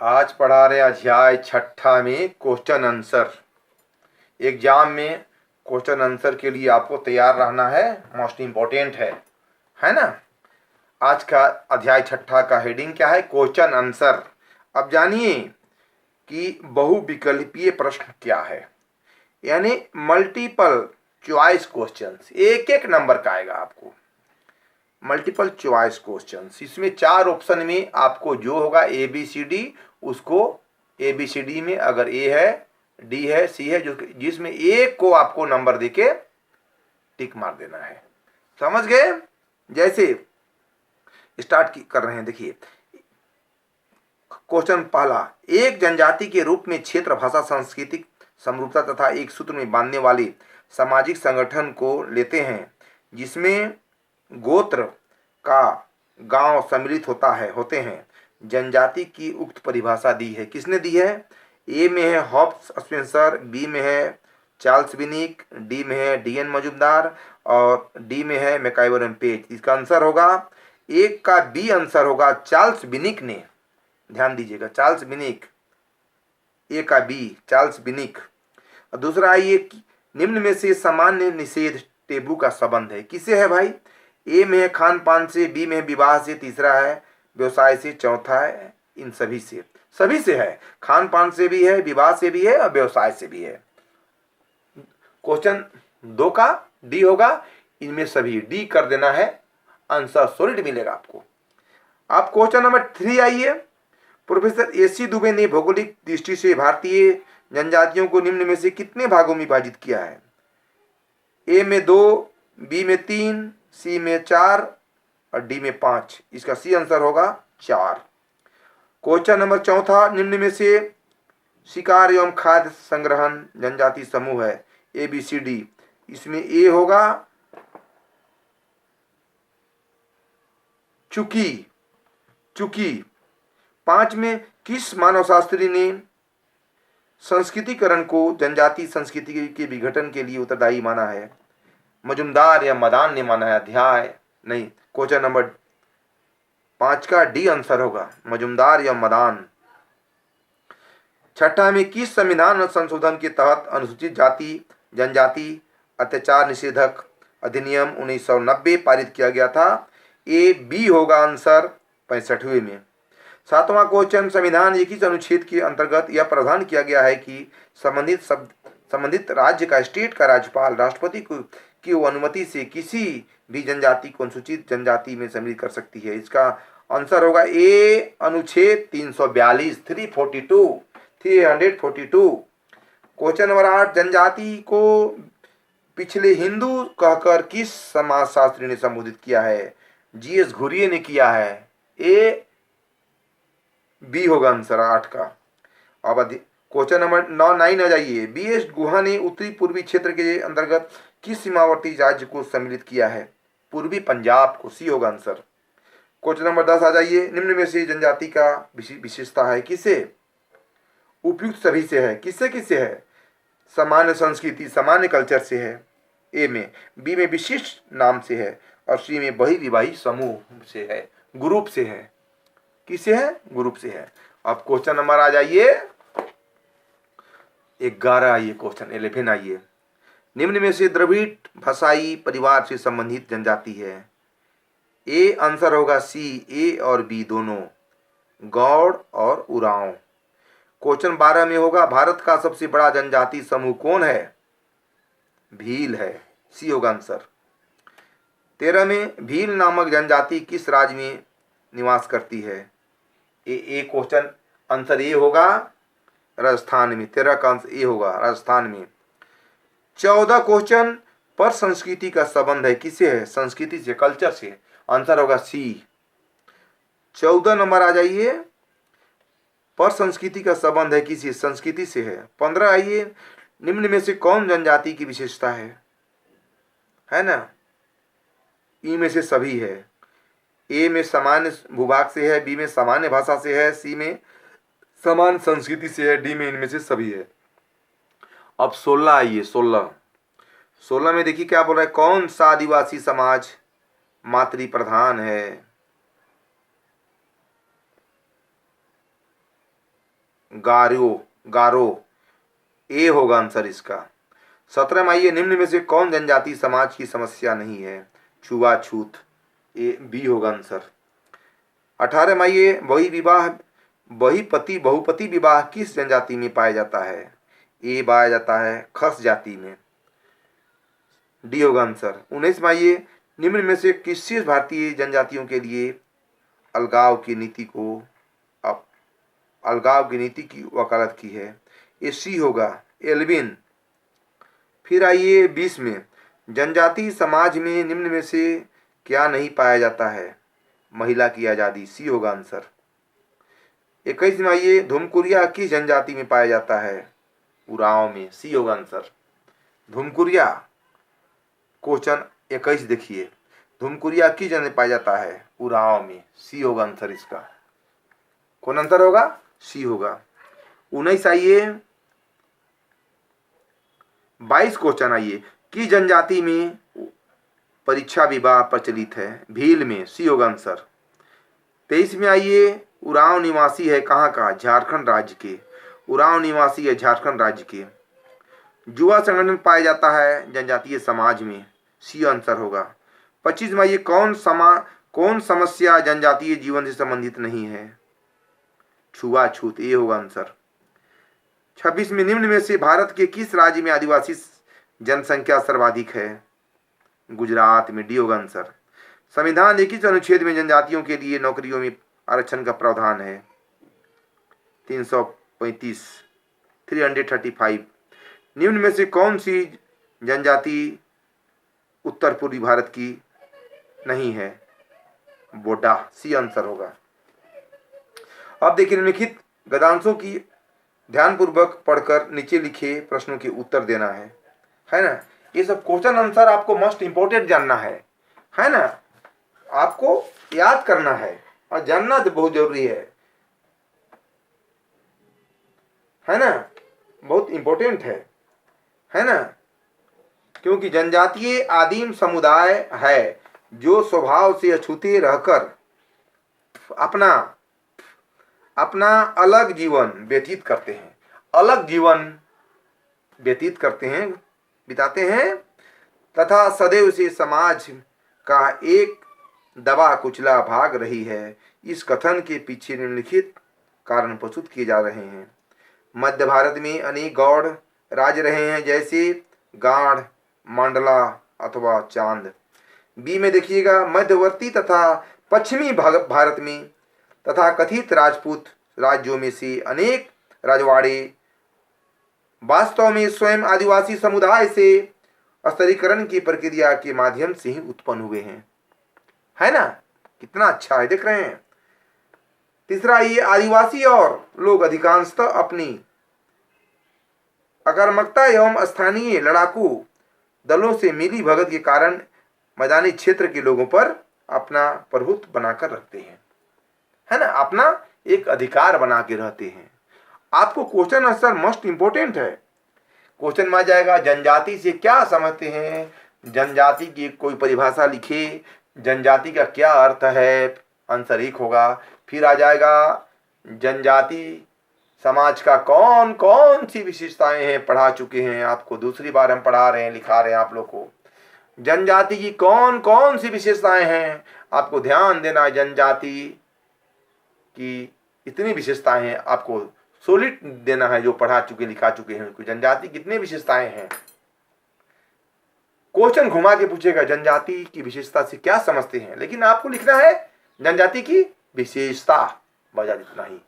आज पढ़ा रहे अध्याय छठा में क्वेश्चन आंसर। एग्जाम में क्वेश्चन आंसर के लिए आपको तैयार रहना है, मोस्ट इम्पोर्टेंट है ना। आज का अध्याय छठा का हेडिंग क्या है? Question answer. अब जानिए कि बहुविकल्पीय प्रश्न क्या है, यानी मल्टीपल चॉइस क्वेश्चंस। एक एक नंबर का आएगा आपको मल्टीपल चॉइस क्वेश्चंस। इसमें 4 ऑप्शन में आपको जो होगा ए बी सी डी, उसको ए बी सी डी में अगर ए है, डी है, सी है, जो जिसमें एक को आपको नंबर देके टिक मार देना है। समझ गए? जैसे स्टार्ट कर रहे हैं, देखिए क्वेश्चन पहला। एक जनजाति के रूप में क्षेत्र, भाषा, सांस्कृतिक समरूपता तथा एक सूत्र में बांधने वाले सामाजिक संगठन को लेते हैं जिसमें गोत्र का गांव सम्मिलित होते हैं। जनजाति की उक्त परिभाषा दी है। किसने दी है? ए में है हॉब्स स्पेंसर, बी में है चार्ल्स बिनिक, डी में है डीएन मजुमदार और डी में है मैकाइवर एंड पेज। इसका आंसर होगा एक का बी आंसर होगा चार्ल्स बिनिक ने। ध्यान दीजिएगा, चार्ल्स बिनिक, ए का बी चार्ल्स बिनिक। और दूसरा आइए, निम्न में से सामान्य निषेध टेबू का संबंध है। किसे है भाई? ए में है खान पान से, बी में है विवाह से, तीसरा है व्यवसाय से, चौथा है इन सभी से है। खान पान से भी है, विवाह से भी है और व्यवसाय से भी है। क्वेश्चन 2 का डी होगा, इनमें सभी डी कर देना है, आंसर सॉलिड मिलेगा आपको। आप क्वेश्चन नंबर 3 आइए। प्रोफेसर एसी दुबे ने भौगोलिक दृष्टि से भारतीय जनजातियों को निम्न में से कितने भागों में विभाजित किया है? ए में 2, बी में 3, सी में 4 और डी में 5। इसका सी आंसर होगा 4। क्वेश्चन नंबर 4, निम्न में से शिकार एवं खाद्य संग्रहण जनजाति समूह है ए बी सी डी। इसमें ए होगा चुकी। 5 में किस मानवशास्त्री ने संस्कृतिकरण को जनजाति संस्कृति के विघटन के लिए उत्तरदायी माना है? मजुमदार या मदान ने माना है। अध्याय नहीं, क्वेश्चन नंबर 5 का डी आंसर होगा, मजुमदार या मदान। छठा में किस संविधान संशोधन के तहत अनुसूचित जाति जनजाति अत्याचार निषेधक अधिनियम 1990 पारित किया गया था? ए बी होगा आंसर 65वें में। 7वां क्वेश्चन, संविधान किस अनुच्छेद के अंतर्गत यह प्रावधान किया गया है कि संबंधित राज्य का स्टेट का राज्यपाल राष्ट्रपति की अनुमति से किसी भी जनजाति को अनुसूचित जनजाति में सम्मिलित कर सकती है? इसका आंसर होगा ए अनुच्छेद 342 342। क्वेश्चन नंबर 8, जनजाति को पिछले हिंदू कहकर किस समाजशास्त्री ने संबोधित किया है? जीएस घुरिये ने किया है। ए बी होगा आंसर 8 का। अब क्वेश्चन नंबर 9 आ जाइए। बी एस गुहा ने उत्तरी पूर्वी क्षेत्र के अंतर्गत किस सीमावर्ती राज्य को सम्मिलित किया है? पूर्वी पंजाब को। सी होगा आंसर। क्वेश्चन नंबर 10 आ जाइए। निम्न में से जनजाति का विशेषता है किसे? उपयुक्त सभी से है। किससे है? सामान्य संस्कृति, सामान्य कल्चर से है ए में, बी में विशिष्ट नाम से है और सी में बहुविवाही समूह से है, ग्रुप से है। किसे है? ग्रुप से है। अब क्वेश्चन नंबर आ जाइए 11 आइए, क्वेश्चन 11 आइए। निम्न में से द्रविड़ भाषाई परिवार से संबंधित जनजाति है? ए आंसर होगा सी, ए और बी दोनों, गौड़ और उरांव। क्वेश्चन 12 में होगा, भारत का सबसे बड़ा जनजाति समूह कौन है? भील है। सी होगा आंसर। 13 में भील नामक जनजाति किस राज्य में निवास करती है? ए क्वेश्चन आंसर ए होगा राजस्थान में। 13 का आंसर ए होगा राजस्थान में। 14 क्वेश्चन, पर संस्कृति का संबंध है किसे है? संस्कृति से, कल्चर से। आंसर होगा सी। 14 नंबर आ जाइए, पर संस्कृति का संबंध है किसी? संस्कृति से है। 15 आइए, निम्न में से कौन जनजाति की विशेषता है ना? ई में से सभी है। ए में सामान्य भूभाग से है, बी में सामान्य भाषा से है, सी में समान संस्कृति से है, डी में इनमें से सभी है। अब 16 आइए। 16 में देखिए क्या बोल रहा है, कौन सा आदिवासी समाज मातृ प्रधान है? गारो, गारो, ए होगा आंसर इसका। 17 आइए, निम्न में से कौन जनजाति समाज की समस्या नहीं है? छुआछूत, ए बी होगा आंसर। 18 आइए, वही विवाह बहुपति विवाह किस जनजाति में पाया जाता है? ए पाया जाता है खस जाति में, डी होगा आंसर। 19 आइए, निम्न में से किस भारतीय जनजातियों के लिए अलगाव की नीति की वकालत की है? ये सी होगा एल्विन। फिर आइए 20 में, जनजाति समाज में निम्न में से क्या नहीं पाया जाता है? महिला की आज़ादी, सी होगा आंसर। 21 में आइए, धुमकुरिया किस जनजाति में पाया जाता है? उरांव में, सी होगा आंसर। धुमकुरिया क्वेश्चन 21 देखिए, धुमकुरिया किस जन में पाया जाता है? उरांव में, सी होगा आंसर इसका। कौन आंसर होगा? सी होगा। 19 आइए, 22 क्वेश्चन आइए, किस जनजाति में परीक्षा विवाह प्रचलित है? भील में, सी होगा आंसर। 23 में आइए, उरांव निवासी है कहाँ का? झारखंड राज्य के। उरांव निवासी है झारखंड राज्य के। युवा संगठन पाया जाता है जनजातीय समाज में, सी आंसर होगा। 25 में आइए, कौन समस्या जनजातीय जीवन से संबंधित नहीं है? छुआछूत, ये होगा आंसर। 26 में, निम्न में से भारत के किस राज्य में आदिवासी जनसंख्या सर्वाधिक है? गुजरात में, डी होगा आंसर। संविधान के किस अनुच्छेद में जनजातियों के लिए नौकरियों में आरक्षण का प्रावधान है? 335, 335। निम्न में से कौन सी जनजाति उत्तर पूर्वी भारत की नहीं है? बोडा, सी आंसर होगा। अब देखिए, निम्नलिखित गद्यांशों की ध्यानपूर्वक पढ़कर नीचे लिखे प्रश्नों के उत्तर देना है ना। ये सब क्वेश्चन आंसर आपको मोस्ट इंपोर्टेंट जानना है ना। आपको याद करना है और जानना तो बहुत जरूरी है ना, बहुत इंपॉर्टेंट है ना। क्योंकि जनजातीय आदिम समुदाय है जो स्वभाव से अछूते रहकर अपना अलग जीवन व्यतीत करते हैं, बिताते हैं तथा सदैव से समाज का एक दबा कुचला भाग रही है। इस कथन के पीछे निम्नलिखित कारण प्रस्तुत किए जा रहे हैं। मध्य भारत में अनेक गौड़ राज्य रहे हैं, जैसे गाढ़, मंडला अथवा चांद। बी में देखिएगा, मध्यवर्ती तथा पश्चिमी भारत में तथा कथित राजपूत राज्यों में से अनेक राजवाड़े वास्तव में स्वयं आदिवासी समुदाय से स्तरीकरण की प्रक्रिया के माध्यम से ही उत्पन्न हुए हैं, है ना। कितना अच्छा है, देख रहे हैं। तीसरा, ये आदिवासी और लोग अधिकांशतः अपनी आक्रामकता एवं स्थानीय लड़ाकू दलों से मिली भगत के कारण मैदानी क्षेत्र के लोगों पर अपना प्रभुत्व बनाकर रखते हैं, है ना, अपना एक अधिकार बना के रहते हैं। आपको क्वेश्चन आंसर मोस्ट इंपोर्टेंट है। क्वेश्चन में आ जाएगा, जनजाति से क्या समझते हैं? जनजाति की कोई परिभाषा लिखे, जनजाति का क्या अर्थ है? आंसर 1 होगा। फिर आ जाएगा, जनजाति समाज का कौन कौन सी विशेषताएं हैं, पढ़ा चुके हैं, आपको दूसरी बार हम पढ़ा रहे हैं, लिखा रहे हैं आप लोग को। जनजाति की कौन कौन सी विशेषताएं हैं, आपको ध्यान देना। जनजाति की इतनी विशेषताएं हैं, आपको सॉलिड देना है, जो पढ़ा चुके लिखा चुके हैं। जनजाति कितनी विशेषताएं हैं, क्वेश्चन घुमा के पूछेगा, जनजाति की विशेषता से क्या समझते हैं, लेकिन आपको लिखना है जनजाति की विशेषता, बजा इतना ही।